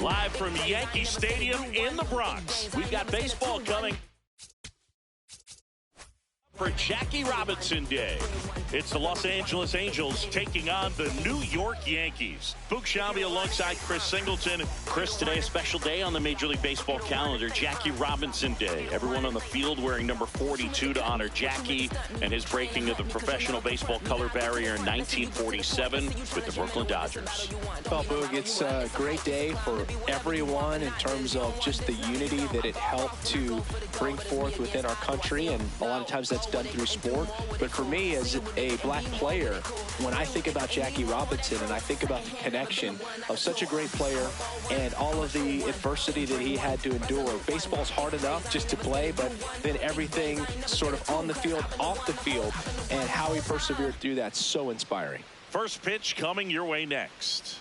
Live from Yankee Stadium in the Bronx, we've got baseball coming for Jackie Robinson Day. It's the Los Angeles Angels taking on the New York Yankees. Boog Sciambi alongside Chris Singleton. Chris, today a special day on the Major League Baseball calendar, Jackie Robinson Day. Everyone on the field wearing number 42 to honor Jackie and his breaking of the professional baseball color barrier in 1947 with the Brooklyn Dodgers. Well, Boog, it's a great day for everyone in terms of just the unity that it helped to bring forth within our country, and a lot of times that's done through sport. But for me, as a black player, when I think about Jackie Robinson and I think about the connection of such a great player and all of the adversity that he had to endure, baseball's hard enough just to play, but then everything sort of on the field, off the field, and how he persevered through that, so inspiring. First pitch coming your way next.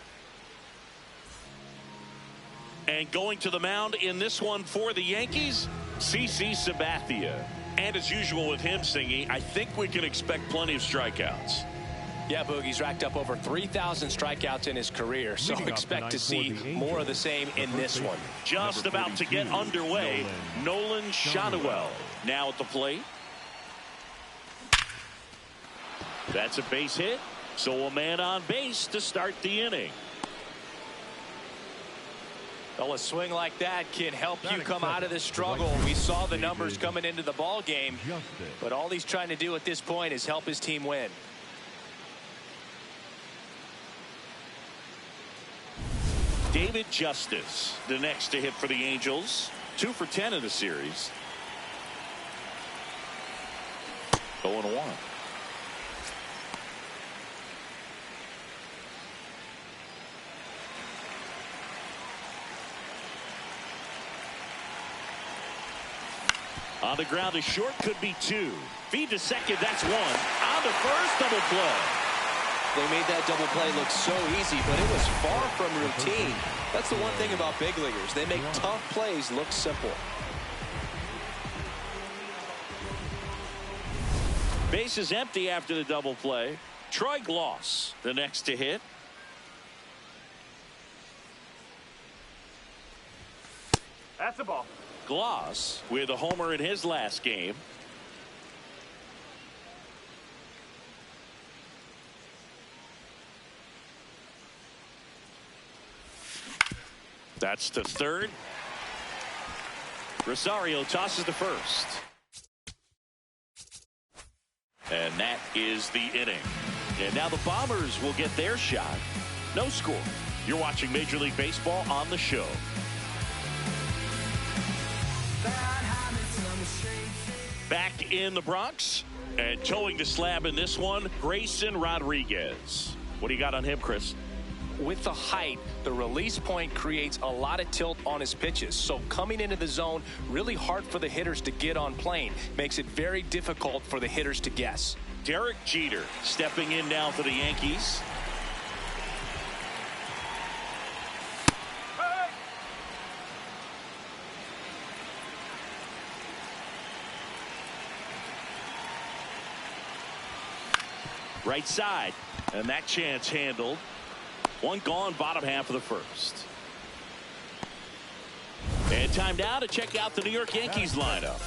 And going to the mound in this one for the Yankees, CC Sabathia. And as usual with him singing, I think we can expect plenty of strikeouts. Yeah, Boogie's racked up over 3,000 strikeouts in his career, so expect to see more of the same in this one. Just about to get underway, Nolan Schanuel now at the plate. That's a base hit, so a man on base to start the inning. Well, a swing like that can help you come out of this struggle. We saw the numbers coming into the ball game, but all he's trying to do at this point is help his team win. David Justice, the next to hit for the Angels. 2 for 10 in the series. 0-1. On the ground to short, could be 2. Feed to second, that's 1. On to first, double play. They made that double play look so easy, but it was far from routine. That's the one thing about big leaguers. They make tough plays look simple. Base is empty after the double play. Troy Gloss, the next to hit. That's a ball. Gloss with a homer in his last game. That's to third. Rosario tosses to first. And that is the inning. And now the Bombers will get their shot. No score. You're watching Major League Baseball on the show. Back in the Bronx and towing the slab in this one, Grayson Rodriguez. What do you got on him, Chris? With the height, the release point creates a lot of tilt on his pitches. So coming into the zone, really hard for the hitters to get on plane. Makes it very difficult for the hitters to guess. Derek Jeter stepping in now for the Yankees. Right side, and that chance handled. One gone, bottom half of the first. And time now to check out the New York Yankees lineup.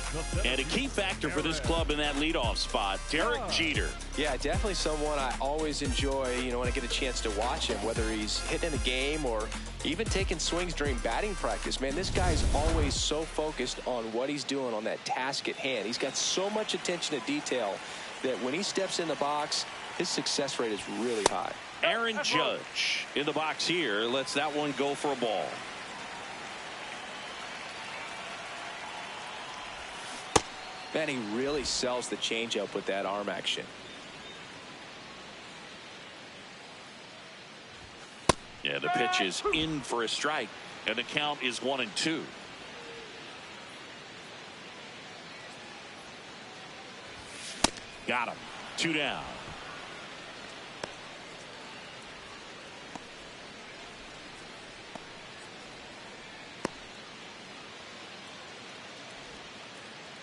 And a key factor for this club in that leadoff spot, Derek Jeter. Yeah, definitely someone I always enjoy, when I get a chance to watch him, whether he's hitting a game or even taking swings during batting practice. Man, this guy's always so focused on what he's doing on that task at hand. He's got so much attention to detail that when he steps in the box, his success rate is really high. Aaron Judge in the box here lets that one go for a ball. Man, he really sells the changeup with that arm action. Yeah, the pitch is in for a strike, and the count is 1-2. Got him. 2 down.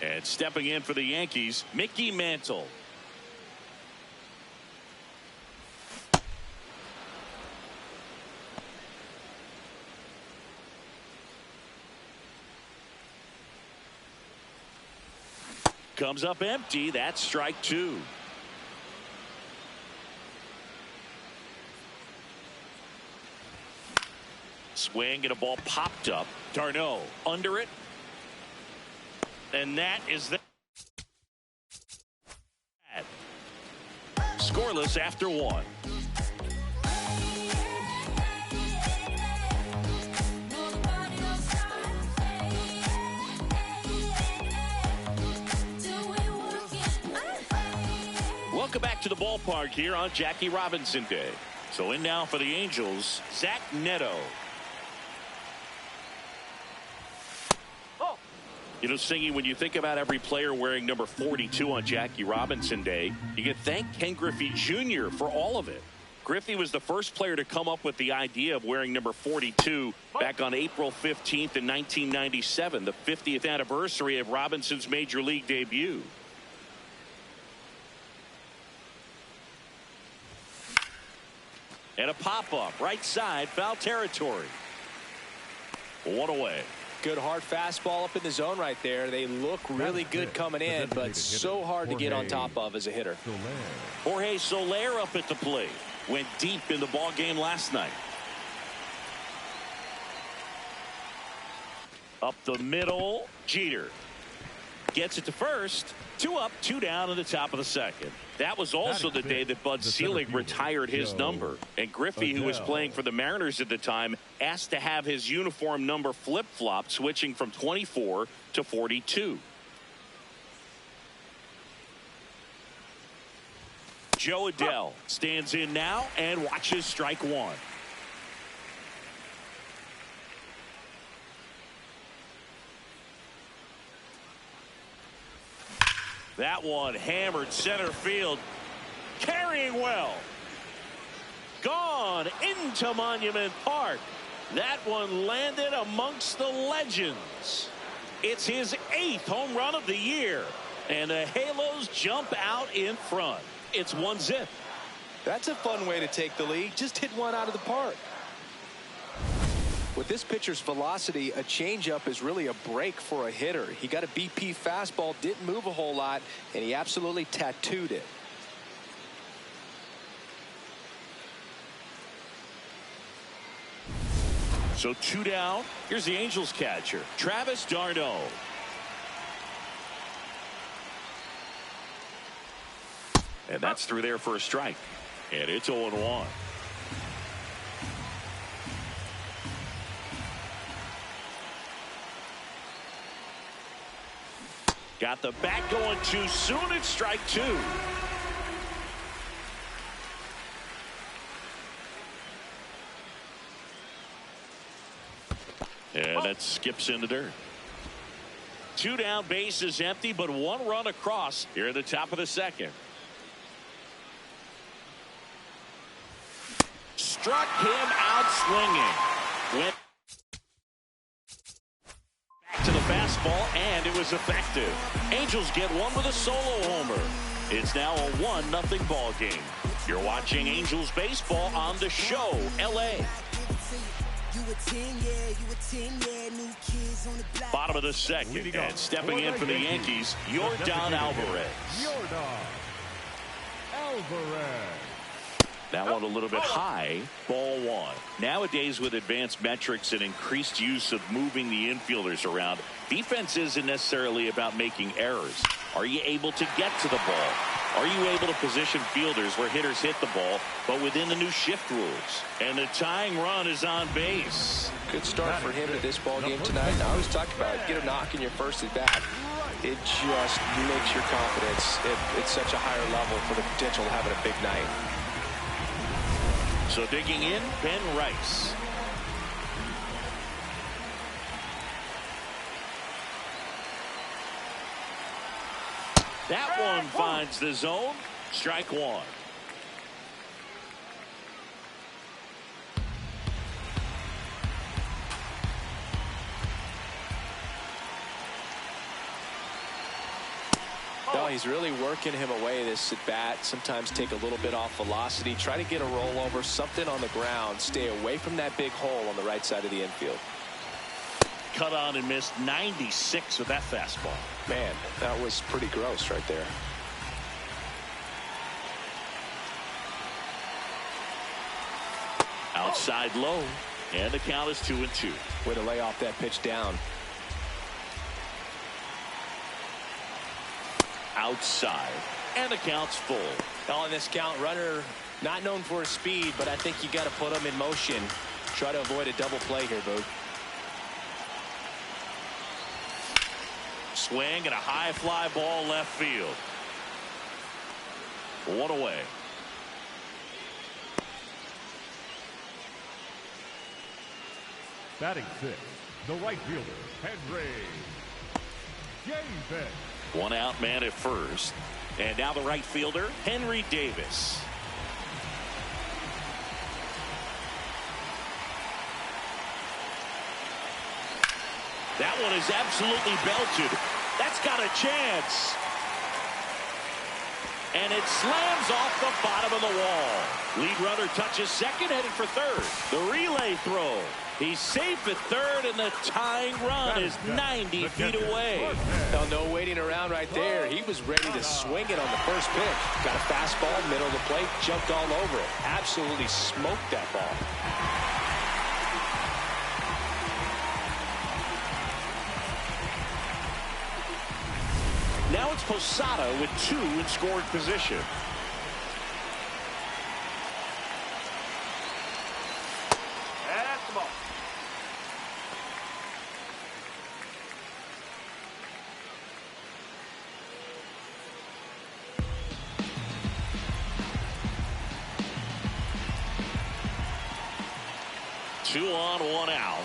And stepping in for the Yankees, Mickey Mantle. Comes up empty. That's strike two. Swing and a ball popped up. Darno under it. And that is that. Scoreless after one. Welcome back to the ballpark here on Jackie Robinson Day. So in now for the Angels, Zach Neto. You know, Singy, when you think about every player wearing number 42 on Jackie Robinson Day, you can thank Ken Griffey Jr. for all of it. Griffey was the first player to come up with the idea of wearing number 42 back on April 15th in 1997, the 50th anniversary of Robinson's major league debut. And a pop-up, right side, foul territory. One away. Good hard fastball up in the zone right there. They look really good coming in, but so hard to get on top of as a hitter. Jorge Soler up at the plate. Went deep in the ball game last night. Up the middle, Jeter. Gets it to first. 2 up, 2 down in the top of the second. That was also the day that Bud Selig retired his number. And Griffey, who was playing for the Mariners at the time, asked to have his uniform number flip-flopped, switching from 24 to 42. Joe Adele stands in now and watches strike one. That one hammered center field. Carrying well. Gone into Monument Park. That one landed amongst the legends. It's his 8th home run of the year. And the Halos jump out in front. It's 1-0. That's a fun way to take the lead. Just hit one out of the park. With this pitcher's velocity, a changeup is really a break for a hitter. He got a BP fastball, didn't move a whole lot, and he absolutely tattooed it. So 2 down. Here's the Angels catcher, Travis d'Arnaud. And that's through there for a strike. And it's 0-1. Got the bat going too soon. It's strike two. And that skips into dirt. 2 down, base is empty, but 1 run across here at the top of the second. Struck him out swinging. Went back to the fastball, and it was effective. Angels get one with a solo homer. It's now a 1-0 ball game. You're watching Angels baseball on The Show, L.A. Bottom of the second, and stepping in for the Yankees, Yordan Alvarez. That one a little bit high, ball one. Nowadays, with advanced metrics and increased use of moving the infielders around, defense isn't necessarily about making errors. Are you able to get to the ball? Are you able to position fielders where hitters hit the ball, but within the new shift rules? And the tying run is on base. Good start for him at this ball game tonight. I always talk about it. Get a knock in your first at bat. It just makes your confidence at such a higher level for the potential of having a big night. So digging in, Ben Rice. That one finds the zone. Strike one. No, he's really working him away this at bat. Sometimes take a little bit off velocity. Try to get a rollover, something on the ground. Stay away from that big hole on the right side of the infield. cut on and missed 96 with that fastball. Man, that was pretty gross right there. Outside low, and the count is 2-2. Way to lay off that pitch down. Outside, and the count's full. On this count, runner not known for his speed, but I think you got to put him in motion. Try to avoid a double play here, Boog. Swing and a high fly ball left field. One away. Batting sixth, the right fielder, Henry Davis. One out man at first. And now the right fielder, Henry Davis. That one is absolutely belted. That's got a chance. And it slams off the bottom of the wall. Lead runner touches second, heading for third. The relay throw. He's safe at third, and the tying run is 90 feet away. No waiting around right there. He was ready to swing it on the first pitch. Got a fastball, middle of the plate, jumped all over it. Absolutely smoked that ball. Now it's Posada with 2 in scoring position. That's the ball. Two on, one out.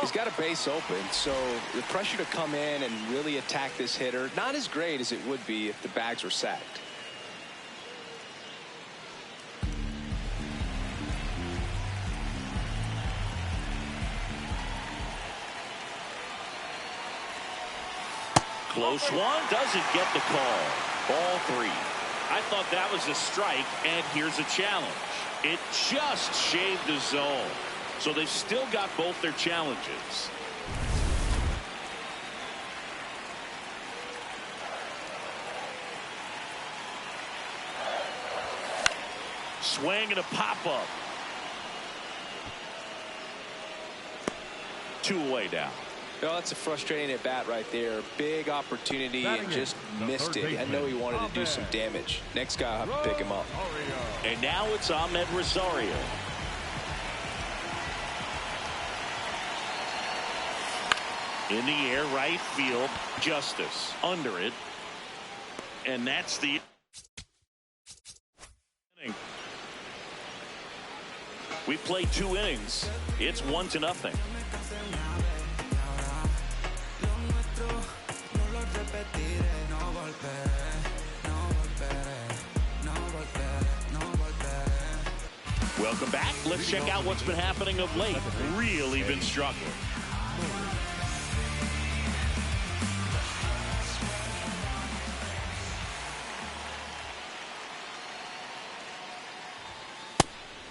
He's got a base open, so the pressure to come in and really attack this hitter, not as great as it would be if the bags were sacked. Close one, doesn't get the call. Ball 3. I thought that was a strike, and here's a challenge. It just shaved the zone. So they've still got both their challenges. Swing and a pop-up. 2 away now. No, that's a frustrating at bat right there. Big opportunity and just missed it. I know he wanted to do some damage. Next guy will have to pick him up. And now it's Ahmed Rosario. In the air, right field. Justice under it. And that's the inning. We played 2 innings. It's 1-0. Welcome back. Let's check out what's been happening of late. Really been struggling.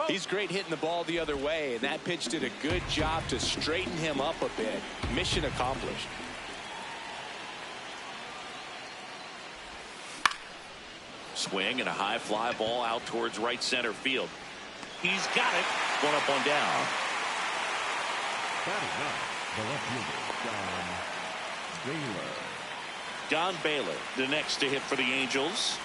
He's great hitting the ball the other way, and that pitch did a good job to straighten him up a bit. Mission accomplished. Swing and a high fly ball out towards right center field. He's got it. One up, one down. Batting ninth, the left fielder, Don Baylor. Don Baylor, the next to hit for the Angels.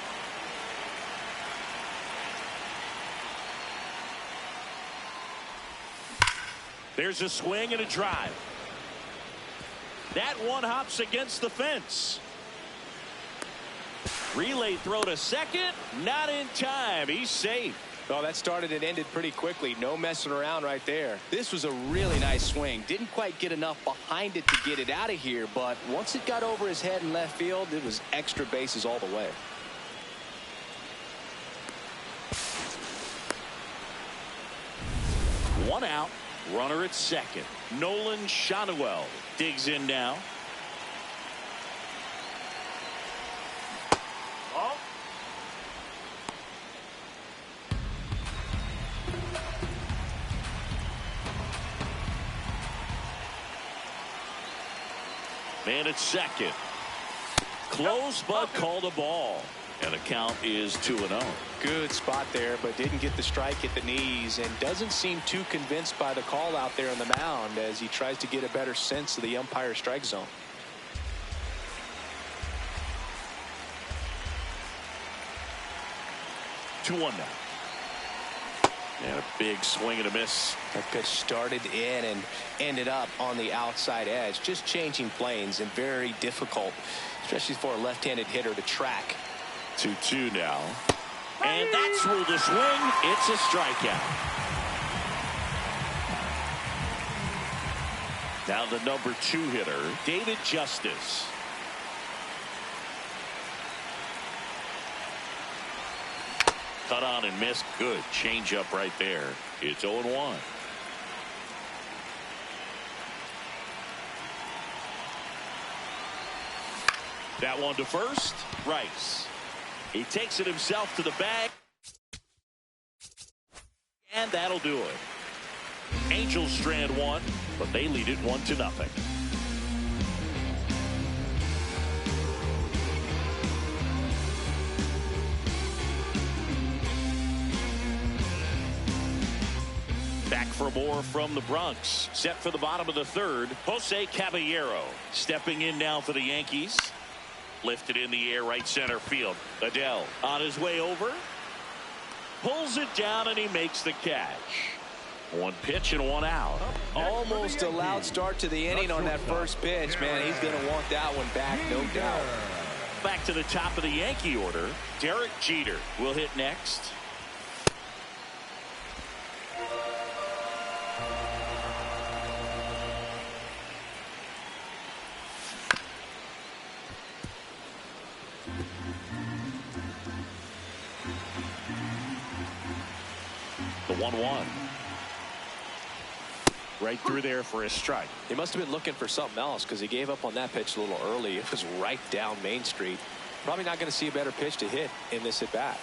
There's a swing and a drive. That one hops against the fence. Relay throw to second. Not in time. He's safe. Well, that started and ended pretty quickly. No messing around right there. This was a really nice swing. Didn't quite get enough behind it to get it out of here, but once it got over his head in left field, it was extra bases all the way. One out. Runner at second. Nolan Shanuel digs in now. Ball. Man at second. Close, but called a ball. And the count is 2-0. Good spot there, but didn't get the strike at the knees and doesn't seem too convinced by the call out there on the mound as he tries to get a better sense of the umpire strike zone. Two-one now. And a big swing and a miss. That pitch started in and ended up on the outside edge. Just changing planes and very difficult, especially for a left-handed hitter to track. 2-2 now. And that's ruled a swing. It's a strikeout. Now the number 2 hitter, David Justice. Cut on and missed. Good changeup right there. It's 0-1. That one to first. Rice. He takes it himself to the bag. And that'll do it. Angels strand one, but they lead it 1-0. Back for more from the Bronx. Set for the bottom of the third. Jose Caballero stepping in now for the Yankees. Lifted in the air, right center field. Adele on his way over. Pulls it down and he makes the catch. One pitch and one out. Almost a loud start to the inning on that first pitch. Man, he's going to want that one back, no doubt. Back to the top of the Yankee order. Derek Jeter will hit next. The 1-1. Right through there for a strike. He must have been looking for something else because he gave up on that pitch a little early. It was right down Main Street. Probably not going to see a better pitch to hit in this at bat.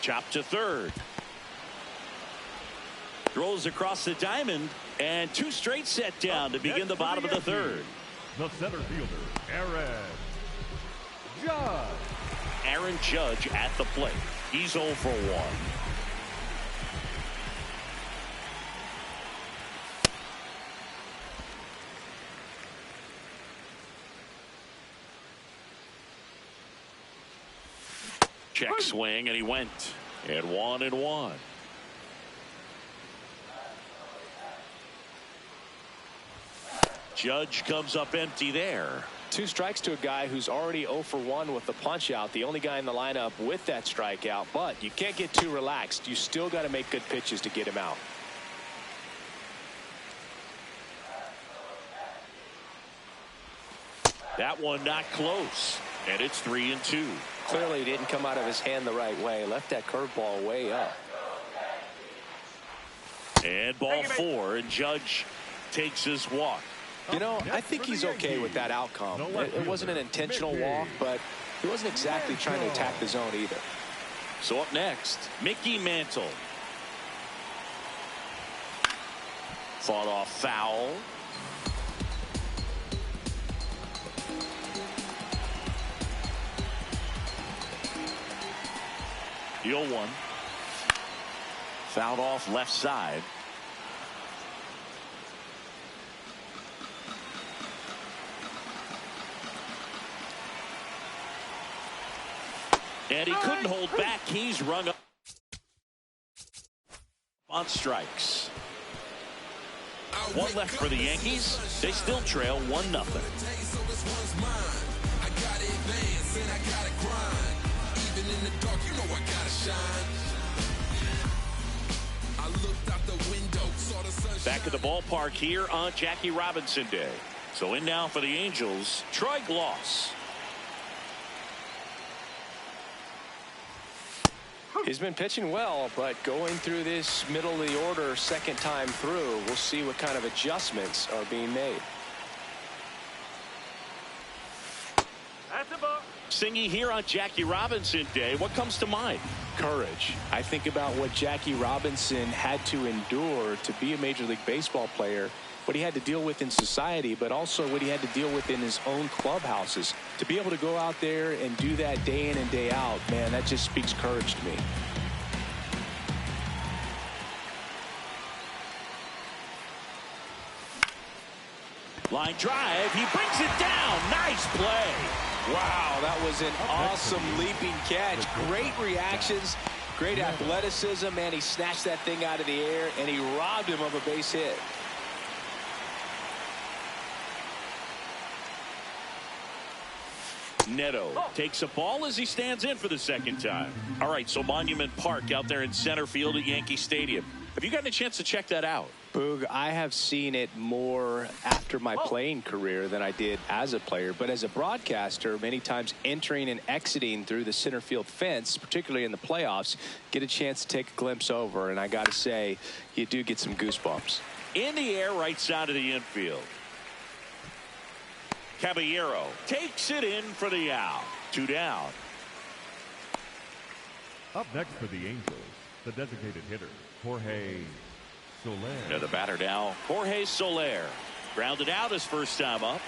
Chop to third. Throws across the diamond and 2 straight set down to begin the bottom of the third. The center fielder, Aaron Judge. Aaron Judge at the plate. He's 0 for 1. Check swing and he went at 1-1. Judge comes up empty there. 2 strikes to a guy who's already 0 for 1 with the punch out. The only guy in the lineup with that strikeout, but you can't get too relaxed. You still got to make good pitches to get him out. That one not close, and it's 3-2. Clearly didn't come out of his hand the right way. Left that curveball way up. And ball 4, and Judge takes his walk. You know, I think he's okay with that outcome. It wasn't an intentional walk, but he wasn't exactly trying to attack the zone either. So up next, Mickey Mantle. Fought off foul. The 0-1. Fouled off left side. And he couldn't hold back. He's rung up on strikes. 1 left for the Yankees. They still trail 1-0. Back at the ballpark here on Jackie Robinson Day. So in now for the Angels, Troy Gloss. He's been pitching well, but going through this middle of the order second time through, we'll see what kind of adjustments are being made. That's a ball. Singy here on Jackie Robinson Day. What comes to mind? Courage. I think about what Jackie Robinson had to endure to be a Major League Baseball player what he had to deal with in society, but also what he had to deal with in his own clubhouses. To be able to go out there and do that day in and day out, man, that just speaks courage to me. Line drive, he brings it down. Nice play. Wow, that was an awesome leaping catch. Great reactions, great athleticism, man. He snatched that thing out of the air, and he robbed him of a base hit. Neto takes a ball as he stands in for the second time. All right, so Monument Park out there in center field at Yankee Stadium. Have you gotten a chance to check that out? Boog, I have seen it more after my playing career than I did as a player. But as a broadcaster, many times entering and exiting through the center field fence, particularly in the playoffs, get a chance to take a glimpse over. And I got to say, you do get some goosebumps. In the air, right side of the infield. Caballero takes it in for the out. 2 down. Up next for the Angels, the designated hitter, Jorge Soler. Now the batter now, Jorge Soler. Grounded out his first time up.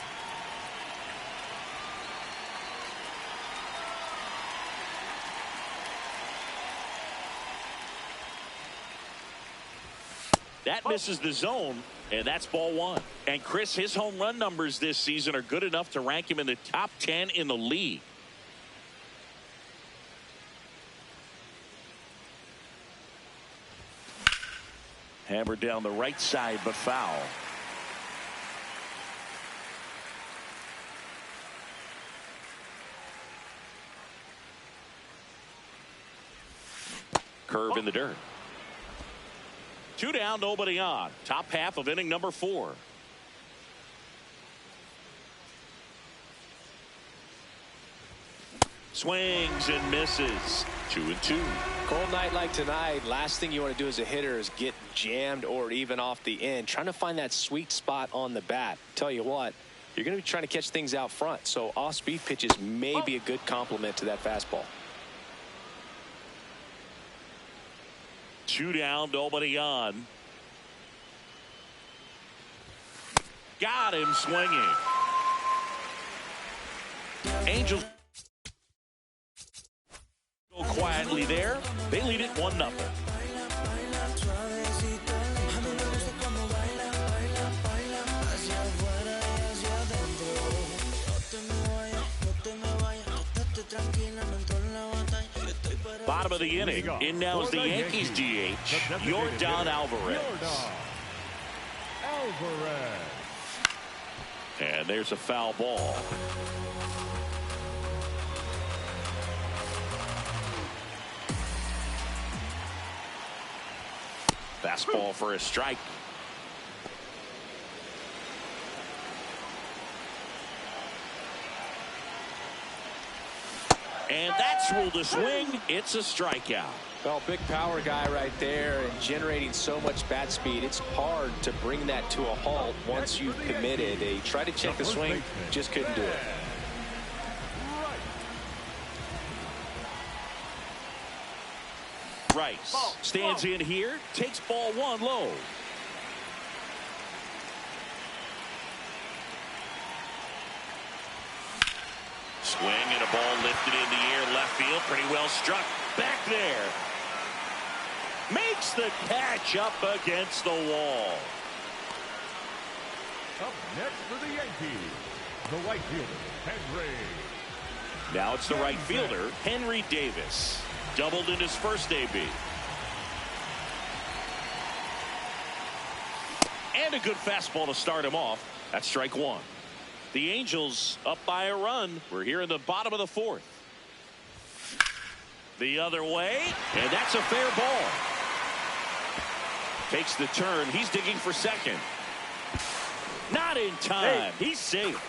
That misses the zone, and that's ball 1. And Chris, his home run numbers this season are good enough to rank him in the top 10 in the league. Hammered down the right side, but foul. Curve in the dirt. 2 down, nobody on. Top half of inning number 4. Swings and misses. 2-2. Cold night like tonight, last thing you want to do as a hitter is get jammed or even off the end. Trying to find that sweet spot on the bat. Tell you what, you're going to be trying to catch things out front. So off-speed pitches may be a good complement to that fastball. 2 down, nobody on. Got him swinging. Angels go quietly there. They lead it 1-0. Bottom of the inning. In now is the Yankees DH, York Alvarez. And there's a foul ball. Fastball for a strike. And that's ruled a swing. It's a strikeout. Well, big power guy right there and generating so much bat speed. It's hard to bring that to a halt once you've committed. He tried to check the swing, just couldn't do it. Rice stands in here, takes ball 1 low. Swing and a ball lifted in the air, left field, pretty well struck. Back there. Makes the catch up against the wall. Up next for the Yankees, the right fielder, Henry. Now it's the right fielder, Henry Davis. Doubled in his first AB. And a good fastball to start him off. That's strike 1. The Angels up by a run. We're here in the bottom of the 4th. The other way, and that's a fair ball. Takes the turn. He's digging for second. Not in time. He's safe.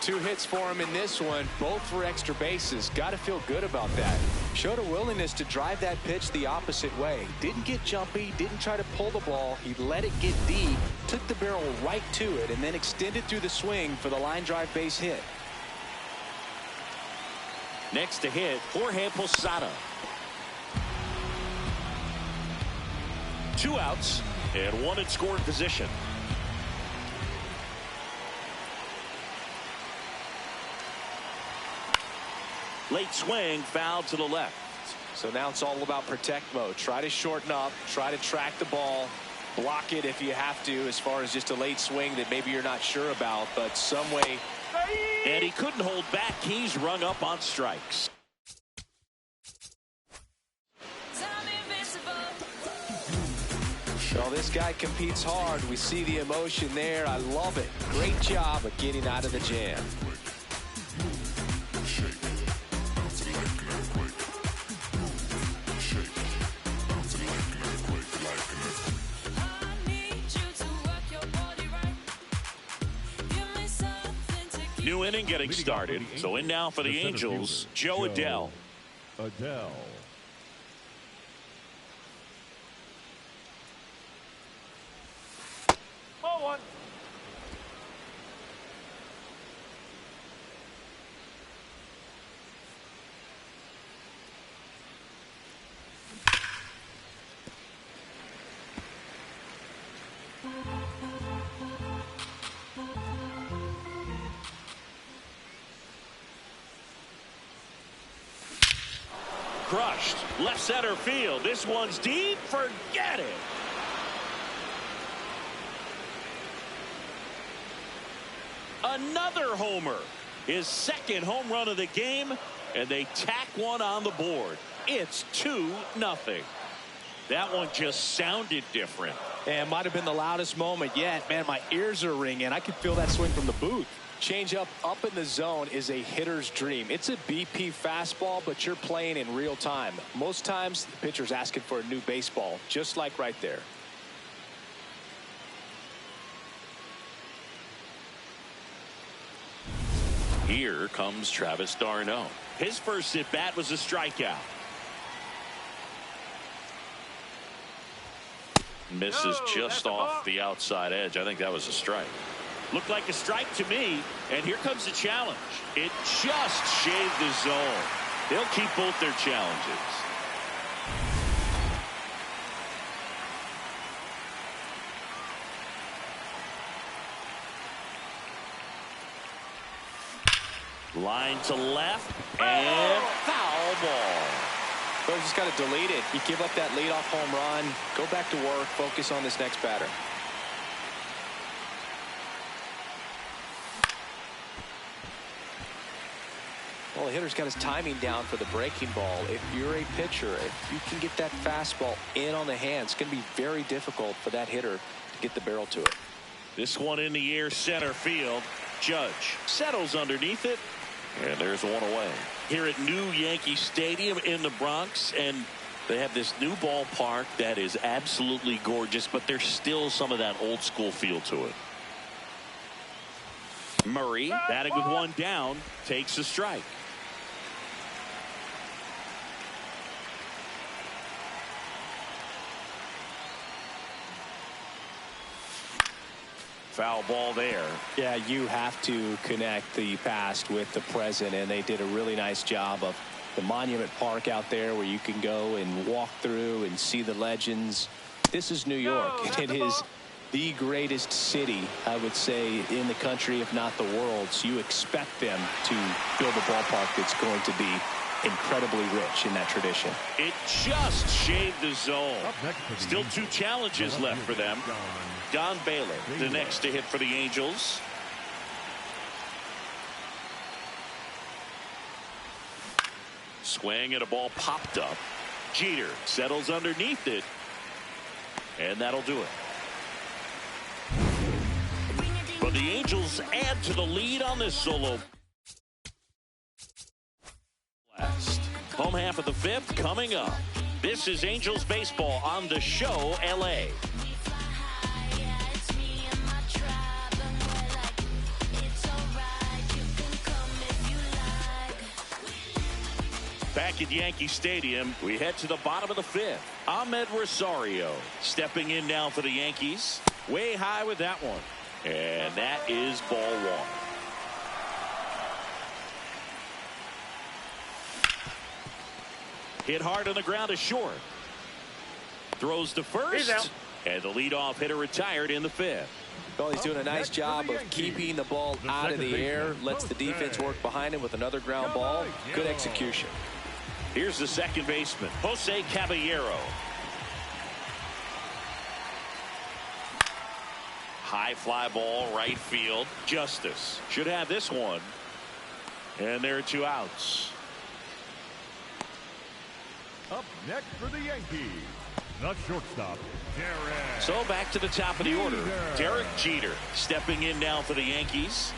2 hits for him in this one, both for extra bases. Got to feel good about that. Showed a willingness to drive that pitch the opposite way. Didn't get jumpy, didn't try to pull the ball. He let it get deep, took the barrel right to it, and then extended through the swing for the line drive base hit. Next to hit, Jorge Posada. 2 outs and 1 in scoring position. Late swing, foul to the left. So now it's all about protect mode. Try to shorten up, try to track the ball, block it if you have to, as far as just a late swing that maybe you're not sure about, but some way. And he couldn't hold back. He's rung up on strikes. Well, this guy competes hard. We see the emotion there. I love it. Great job of getting out of the jam. New inning getting started. So in now for the Angels, Joe Adell. Adell. Ball one. Crushed. Left center field. This one's deep. Forget it. Another homer. His second home run of the game. And they tack one on the board. It's 2-0. That one just sounded different. And might have been the loudest moment yet. Man, my ears are ringing. I could feel that swing from the booth. Change up in the zone is a hitter's dream. It's a BP fastball, but you're playing in real time. Most times the pitcher's asking for a new baseball, just like right there. Here comes Travis d'Arnaud. His first at bat was a strikeout. Misses just off the outside edge. I think that was a strike. Looked like a strike to me, and here comes the challenge. It just shaved the zone. They'll keep both their challenges. Line to left, and foul ball. But just got to delete it. You give up that leadoff home run, go back to work, focus on this next batter. Well, the hitter's got his timing down for the breaking ball. If you're a pitcher, if you can get that fastball in on the hand, it's going to be very difficult for that hitter to get the barrel to it. This one in the air, center field. Judge settles underneath it, and there's one away. Here at New Yankee Stadium in the Bronx, and they have this new ballpark that is absolutely gorgeous, but there's still some of that old school feel to it. Murray, batting with one down, takes a strike. Foul ball there. Yeah, you have to connect the past with the present, and they did a really nice job of the Monument Park out there where you can go and walk through and see the legends. This is New York. It is the greatest city, I would say, in the country, if not the world. So you expect them to build a ballpark that's going to be incredibly rich in that tradition. It just shaved the zone. Still two challenges left for them. Don Baylor, the next to hit for the Angels. Swing and a ball popped up. Jeter settles underneath it, and that'll do it. But the Angels add to the lead on this solo. Last home half of the fifth coming up. This is Angels baseball on the show LA. Back at Yankee Stadium, we head to the bottom of the fifth. Ahmed Rosario stepping in now for the Yankees. Way high with that one. And that is ball one. Hit hard on the ground to short. Throws to first. And the leadoff hitter retired in the fifth. Well, he's doing a nice job of keeping the ball out of the air, lets the defense work behind him with another ground ball. Good execution. Here's the second baseman, Jose Caballero. High fly ball, right field. Justice should have this one. And there are 2 outs. Up next for the Yankees, the shortstop, Derek. So back to the top of the order. Derek Jeter stepping in now for the Yankees.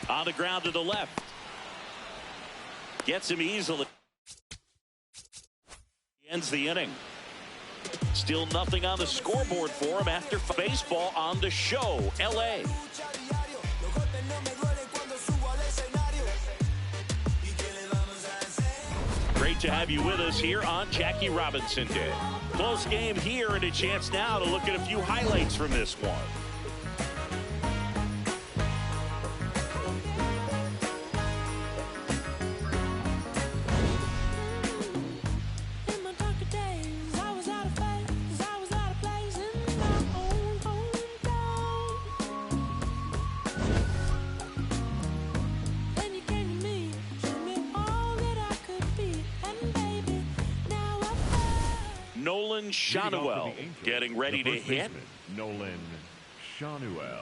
On the ground to the left. Gets him easily. Ends the inning. Still nothing on the scoreboard for him after baseball on the show. LA. Great to have you with us here on Jackie Robinson Day. Close game here and a chance now to look at a few highlights from this one. Nolan Shanuel getting ready to hit. Nolan Shanuel.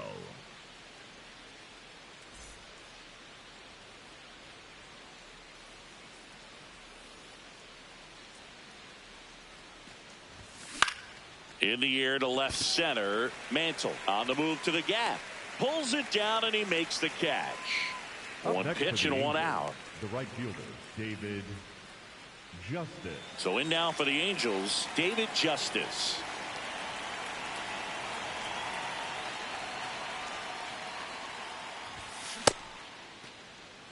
In the air to left center. Mantle on the move to the gap. Pulls it down and he makes the catch. One pitch and 1 out. The right fielder, David Justice. So in now for the Angels, David Justice.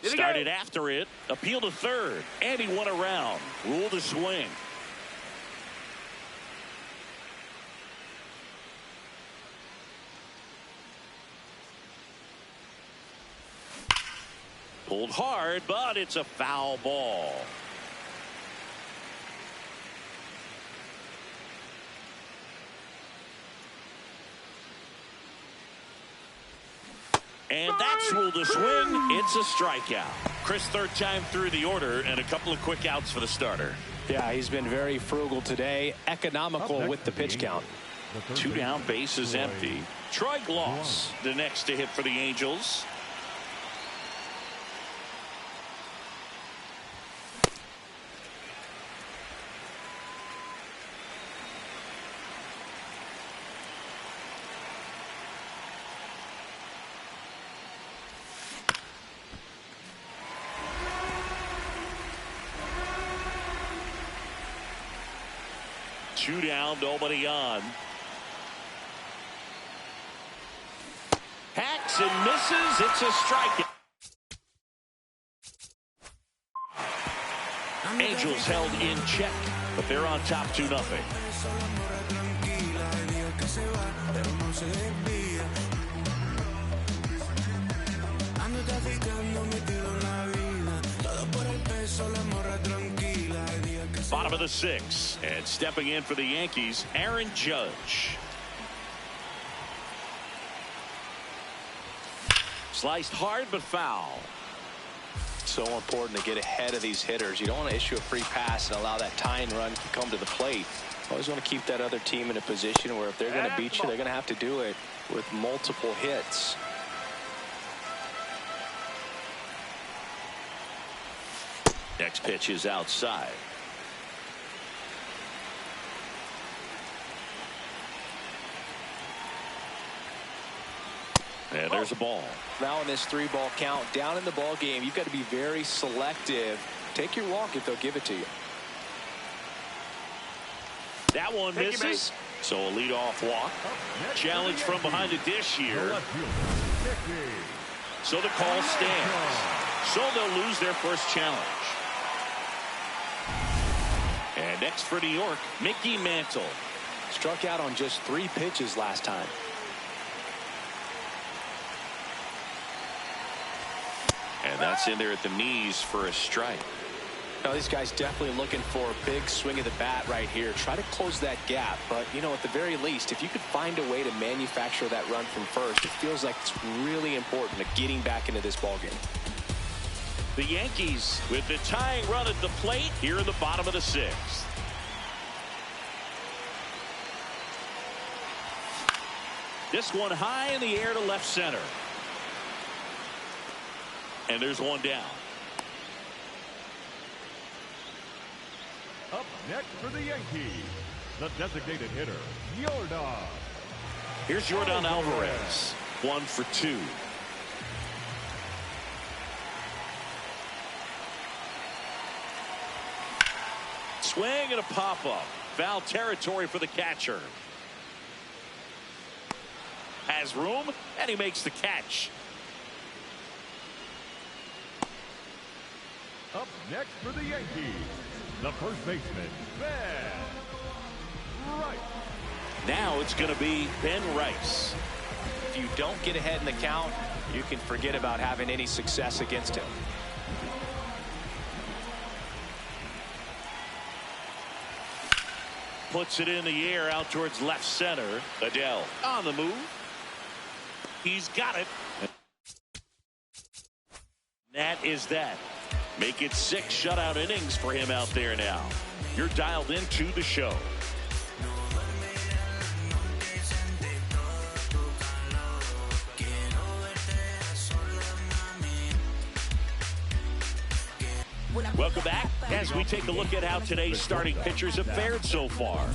Started after it, appeal to third, and he went around. Rule to swing. Pulled hard, but it's a foul ball. And that's ruled a swing. It's a strikeout. Chris, third time through the order, and a couple of quick outs for the starter. Yeah, he's been very frugal today. Economical with the pitch count. 2 down, bases empty. Troy Gloss, the next to hit for the Angels. Two down, nobody on. Hacks and misses. It's a strikeout. Angels held in check, but they're on top 2-0. Bottom of the 6th, and stepping in for the Yankees, Aaron Judge. Sliced hard but foul. So important to get ahead of these hitters. You don't want to issue a free pass and allow that tying run to come to the plate. Always want to keep that other team in a position where if they're going to beat you, they're going to have to do it with multiple hits. Next pitch is outside. And there's a ball. Now in this 3-ball count, down in the ball game, you've got to be very selective. Take your walk if they'll give it to you. That one misses. So a leadoff walk. Challenge from behind the dish here. So the call stands. So they'll lose their first challenge. And next for New York, Mickey Mantle. Struck out on just 3 pitches last time. And that's in there at the knees for a strike. Now, these guys definitely looking for a big swing of the bat right here. Try to close that gap. But, you know, at the very least, if you could find a way to manufacture that run from first, it feels like it's really important to getting back into this ballgame. The Yankees with the tying run at the plate here in the bottom of the sixth. This one high in the air to left center. And there's one down. Up next for the Yankees, the designated hitter, Yordan. Here's Yordan Alvarez. 1 for 2. Swing and a pop-up. Foul territory for the catcher. Has room, and he makes the catch. Up next for the Yankees, the first baseman, Ben Rice. Now it's going to be Ben Rice. If you don't get ahead in the count, you can forget about having any success against him. Puts it in the air out towards left center. Adele on the move. He's got it. That is that. Make it 6 shutout innings for him out there now. You're dialed into the show. Welcome back as we take a look at how today's starting pitchers have fared so far.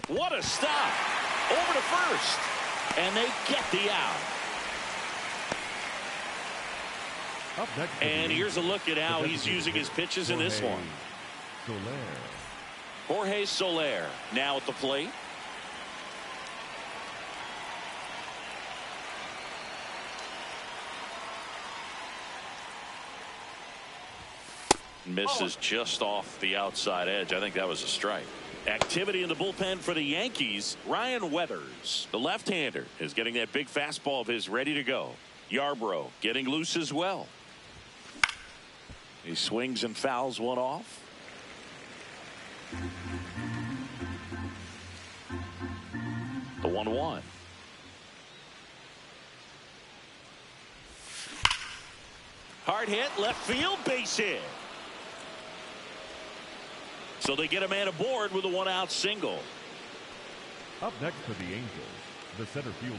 What a stop. Over to first. And they get the out. And here's a look at how he's using his pitches in this one. Jorge Soler now at the plate. Misses just off the outside edge. I think that was a strike. Activity in the bullpen for the Yankees. Ryan Weathers, the left-hander, is getting that big fastball of his ready to go. Yarbrough getting loose as well. He swings and fouls one off. The 1-1. Hard hit, left field, base hit. So they get a man aboard with a 1-out single. Up next for the Angels, the center fielder,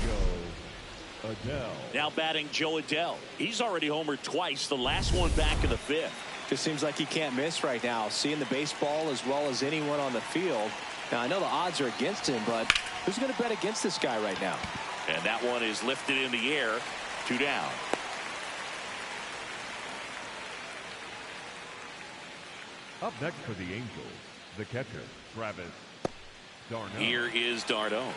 Joe Adele. Now batting Joe Adele. He's already homered twice, the last one back in the 5th. Just seems like he can't miss right now. Seeing the baseball as well as anyone on the field. Now, I know the odds are against him, but who's going to bet against this guy right now? And that one is lifted in the air. 2 down. Up next for the Angels, the catcher, Travis d'Arnaud. Here is d'Arnaud.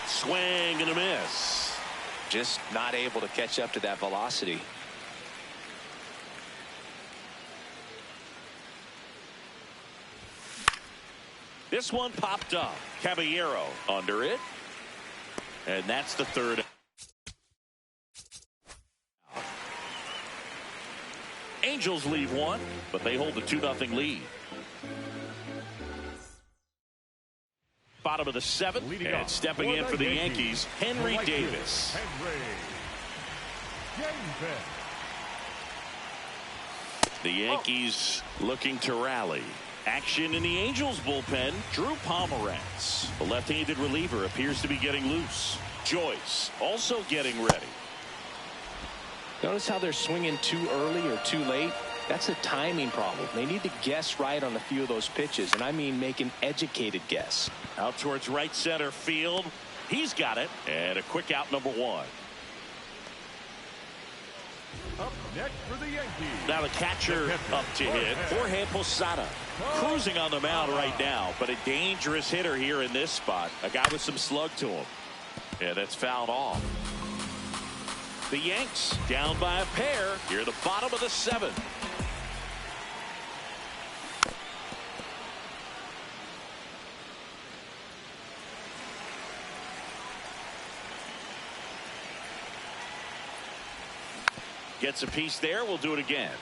Swing and a miss. Just not able to catch up to that velocity. This one popped up. Caballero under it. And that's the 3rd. Angels leave 1, but they hold the 2-0 lead. Bottom of the 7th, and stepping in for the Yankees, Henry Davis. The Yankees looking to rally. Action in the Angels bullpen. Drew Pomeranz, the left-handed reliever, appears to be getting loose. Joyce also getting ready. Notice how they're swinging too early or too late. That's a timing problem. They need to guess right on a few of those pitches, and I mean make an educated guess. Out towards right center field. He's got it. And a quick out, number 1. Up next for the Yankees. Now the catcher up to hit. Jorge Posada cruising on the mound right now, but a dangerous hitter here in this spot. A guy with some slug to him. Yeah, that's fouled off. The Yanks down by a pair here at the bottom of the 7th. Gets a piece there. We'll do it again.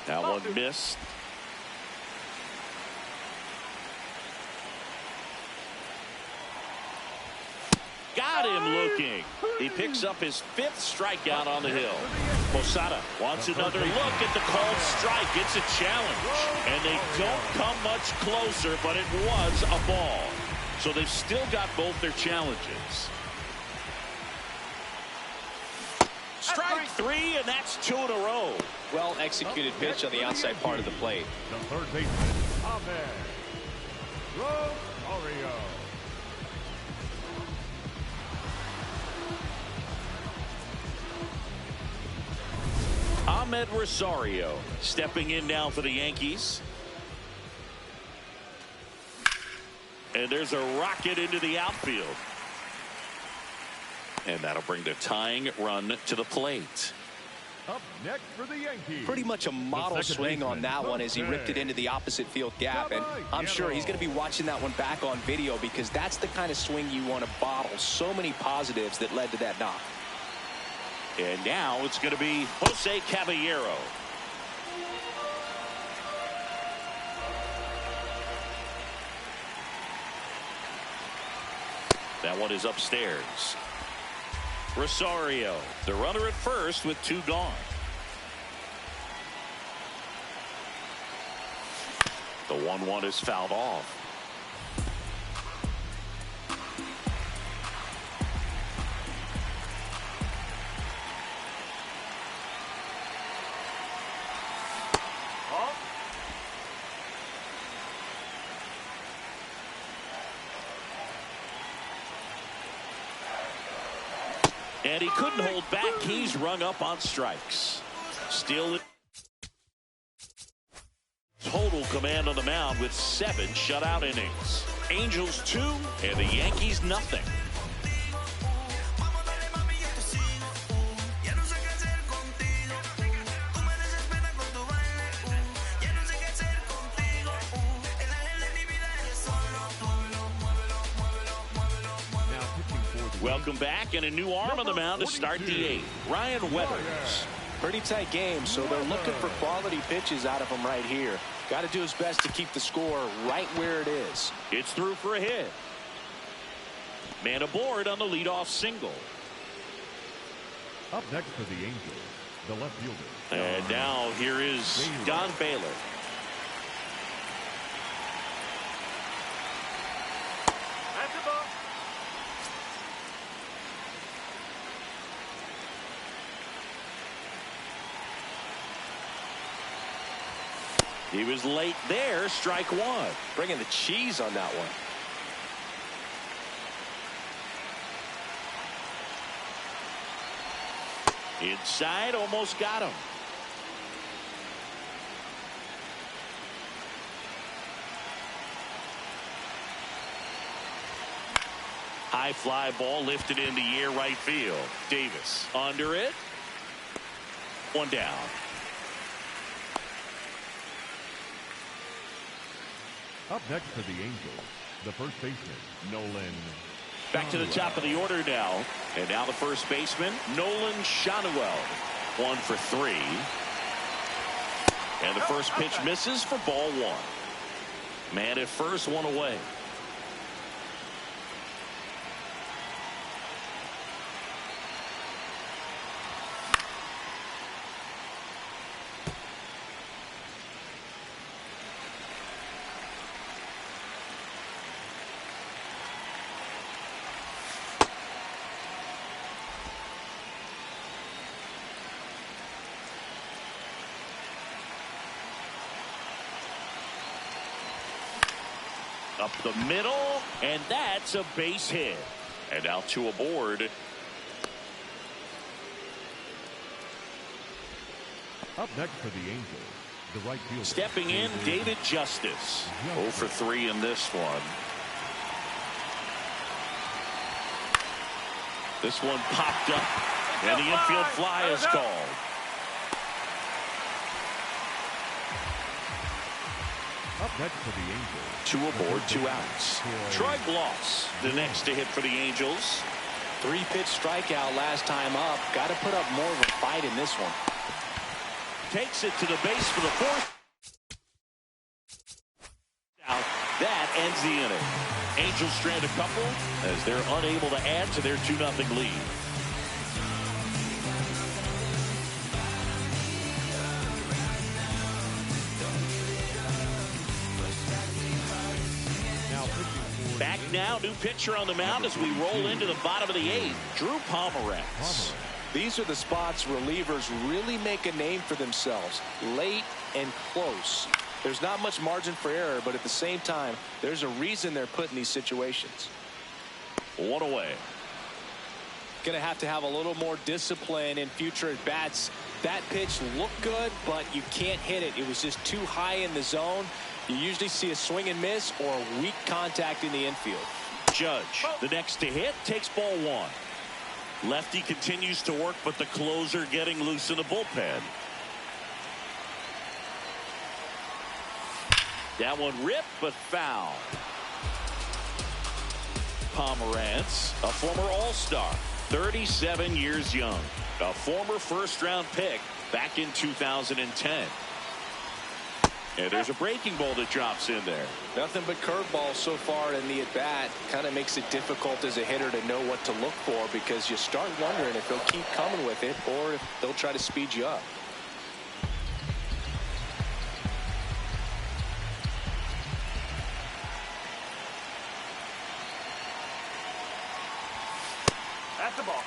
That one missed. Got him looking. He picks up his 5th strikeout on the hill. Posada wants another look at the called strike. It's a challenge. And they don't come much closer, but it was a ball. So they've still got both their challenges. Strike 3, and that's 2 in a row. Well executed pitch on the outside part of the plate. The third baseman, Rosario. Ahmed Rosario stepping in now for the Yankees. And there's a rocket into the outfield. And that'll bring the tying run to the plate. Up next for the Yankees. Pretty much a model swing on that one as he ripped it into the opposite field gap. And I'm sure he's going to be watching that one back on video because that's the kind of swing you want to bottle. So many positives that led to that knock. And now it's going to be Jose Caballero. That one is upstairs. Rosario, the runner at first with 2 gone. The 1-1 is fouled off. And he couldn't hold back. He's rung up on strikes. Still total command on the mound with 7 shutout innings. Angels 2 and the Yankees nothing. Welcome back, and a new arm on the mound to start the 8th. Ryan Weathers. Pretty tight game, so they're looking for quality pitches out of him right here. Got to do his best to keep the score right where it is. It's through for a hit. Man aboard on the leadoff single. Up next for the Angels, the left fielder. And now here is Don Baylor. That's a ball. He was late there. Strike 1. Bringing the cheese on that one. Inside, almost got him. High fly ball lifted in the air right field. Davis under it. 1 down. Up next for the Angels, the first baseman, Nolan. Back to the top of the order now. And now the first baseman, Nolan Schanuel. 1 for 3. And the first pitch misses for ball 1. Man at first, 1 away. Up the middle, and that's a base hit. And now 2 aboard Up next for the Angels, the right fielder. Stepping in, David Justice. 0 for 3 in this one. This one popped up, and the infield fly is called. Up next for the Angels. 2 aboard, 2 outs. Troy Gloss, the next to hit for the Angels. 3-pitch strikeout last time up. Got to put up more of a fight in this one. Takes it to the base for the 4th. Out. That ends the inning. Angels strand a couple as they're unable to add to their 2-0 lead. Back now, new pitcher on the mound as we roll into the bottom of the 8th. Drew Pomeranz. These are the spots relievers really make a name for themselves. Late and close. There's not much margin for error, but at the same time, there's a reason they're put in these situations. 1 away. Going to have a little more discipline in future at bats. That pitch looked good, but you can't hit it. It was just too high in the zone. You usually see a swing and miss or weak contact in the infield. Judge, the next to hit, takes ball 1. Lefty continues to work, but the closer getting loose in the bullpen. That one ripped, but foul. Pomeranz, a former All-Star, 37 years young, a former first-round pick back in 2010. And there's a breaking ball that drops in there. Nothing but curveballs so far in the at-bat. Kind of makes it difficult as a hitter to know what to look for because you start wondering if they'll keep coming with it or if they'll try to speed you up. That's the ball.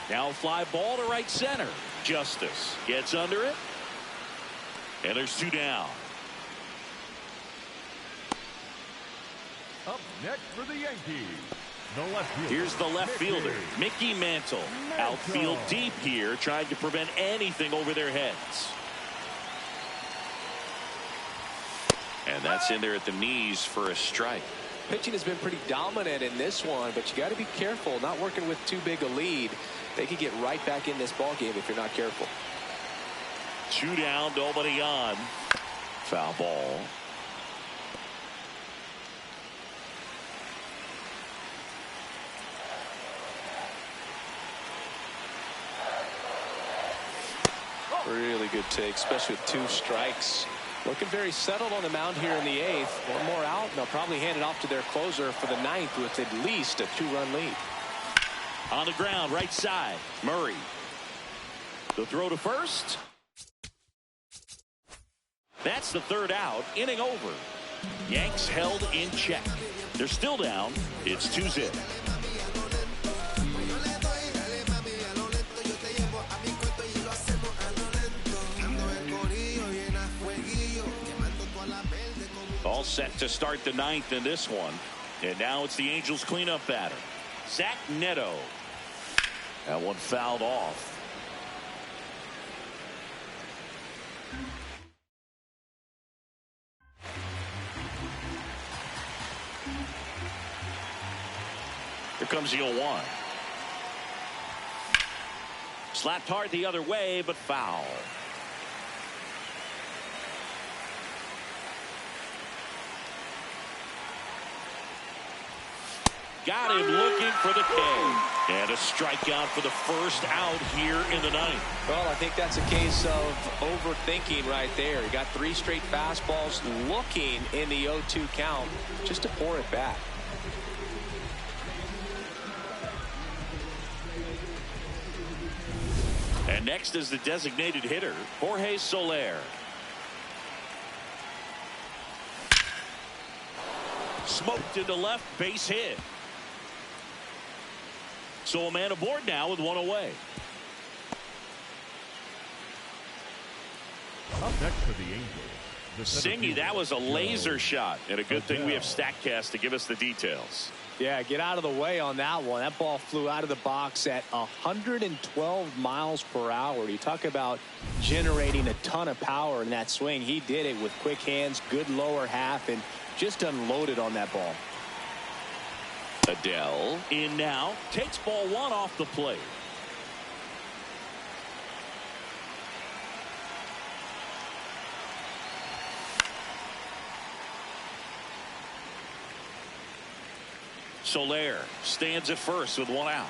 Now fly ball to right center. Justice gets under it. And there's 2 down. Up next for the Yankees, the left fielder. Here's the left fielder, Mickey Mantle. Outfield deep here, trying to prevent anything over their heads. And that's in there at the knees for a strike. Pitching has been pretty dominant in this one, but you got to be careful not working with too big a lead. They could get right back in this ball game if you're not careful. 2 down, nobody on. Foul ball. Really good take, especially with 2 strikes. Looking very settled on the mound here in the 8th. 1 more out, and they'll probably hand it off to their closer for the 9th with at least a 2-run lead. On the ground, right side, Murray. The throw to first. That's the 3rd out, inning over. Yanks held in check. They're still down. It's 2-0. All set to start the 9th in this one. And now it's the Angels cleanup batter, Zach Neto. That one fouled off. Here comes the 0-1. Slapped hard the other way, but foul. Got him looking for the K. And a strikeout for the first out here in the 9th. Well, I think that's a case of overthinking right there. He got 3 straight fastballs looking in the 0-2 count just to pour it back. And next is the designated hitter, Jorge Soler. Smoked into left, base hit. So a man aboard now with 1 away. Up next for the Angels, the center Singy, that was a fielder, laser shot. And a good thing we have Adele. StatCast to give us the details. Yeah, get out of the way on that one. That ball flew out of the box at 112 miles per hour. You talk about generating a ton of power in that swing. He did it with quick hands, good lower half, and just unloaded on that ball. Adele in now, takes ball one off the plate. Soler stands at first with one out.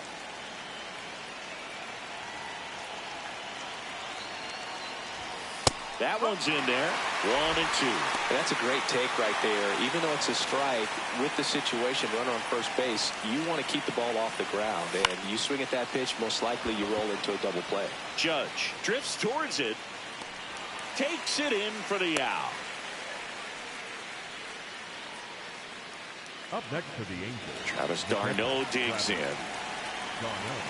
That one's in there. 1-2. That's a great take right there. Even though it's a strike, with the situation, runner on first base, you want to keep the ball off the ground. And you swing at that pitch, most likely you roll into a double play. Judge drifts towards it. Takes it in for the out. Up next for the Angels. Travis d'Arnaud digs in. D'Arnaud.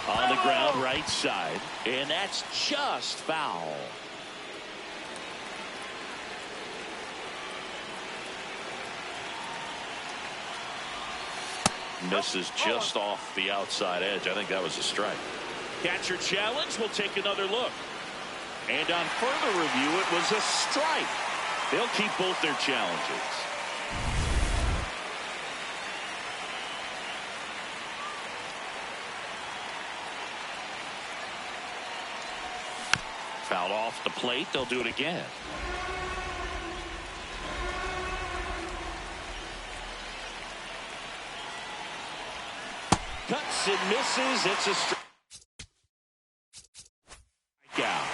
On the ground, right side. And that's just foul. Misses just off the outside edge. I think that was a strike. Catcher challenge. We'll take another look. And on further review, it was a strike. They'll keep both their challenges. Fouled off the plate. They'll do it again. Cuts and misses. It's a strike out.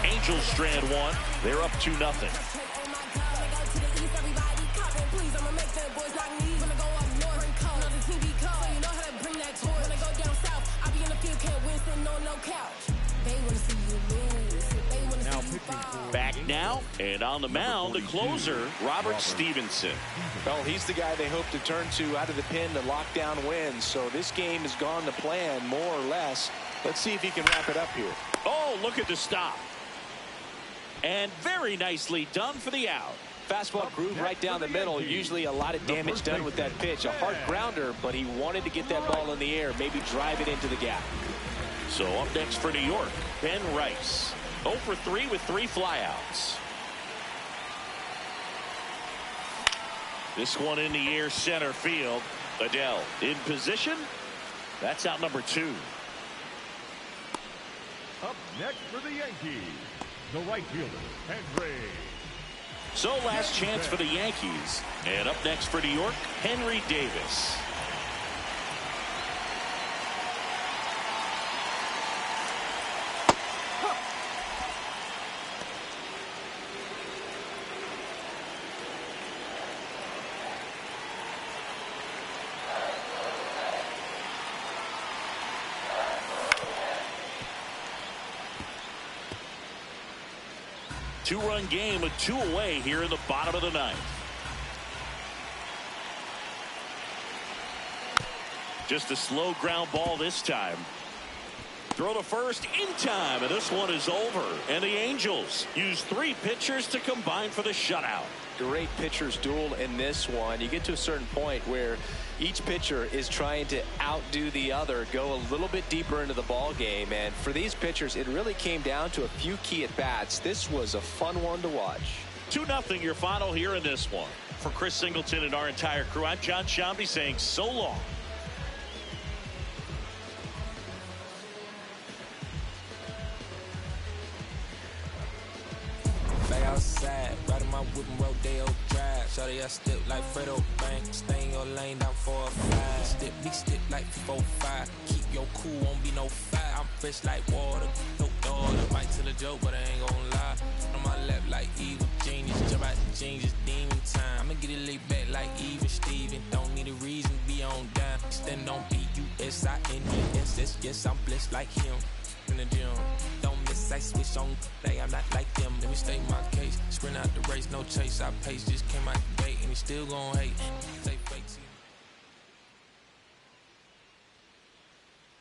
Angels strand one. They're up 2-0. Back now, and on the mound, the closer, Robert Stevenson. Well, he's the guy they hope to turn to out of the pen to lock down wins. So this game has gone to plan, more or less. Let's see if he can wrap it up here. Oh, look at the stop. And very nicely done for the out. Fastball groove right down the middle. Usually a lot of damage done with that pitch. A hard grounder, but he wanted to get that ball in the air, maybe drive it into the gap. So up next for New York, Ben Rice. 0 for 3 with 3 flyouts. This one in the air, center field. Adele in position. That's out number 2. Up next for the Yankees, the right fielder, Henry. So last chance for the Yankees. And up next for New York, Henry Davis. Two-run game with 2 away here in the bottom of the 9th. Just a slow ground ball this time. Throw to first in time, and this one is over. And the Angels use 3 pitchers to combine for the shutout. Great pitchers duel in this one. You get to a certain point where each pitcher is trying to outdo the other, go a little bit deeper into the ball game. And for these pitchers, it really came down to a few key at bats. This was a fun one to watch. 2-0 your final here in this one. For Chris Singleton and our entire crew, I'm John Shambi saying so long. Outside, riding my whip and Rodeo Drive. Shawty, I step like Fredo Bank. Stay in your lane down 4 or 5. Step, big step like 4-5. Keep your cool, won't be no fire. I'm fresh like water, no daughter. Might tell a joke, but I ain't gon' lie. On my lap like evil genius. Jump out the jeans, it's demon time. I'ma get it laid back like even Steven. Don't need a reason to be on down. Stand on B-U-S-I-N-E-S-S. Yes, I'm blessed like him. In the gym, don't miss, I switch on. I'm not like them. Let me state my case. Sprint out the race, no chase. I pace, just came out the gate, and he still gon' hate. Say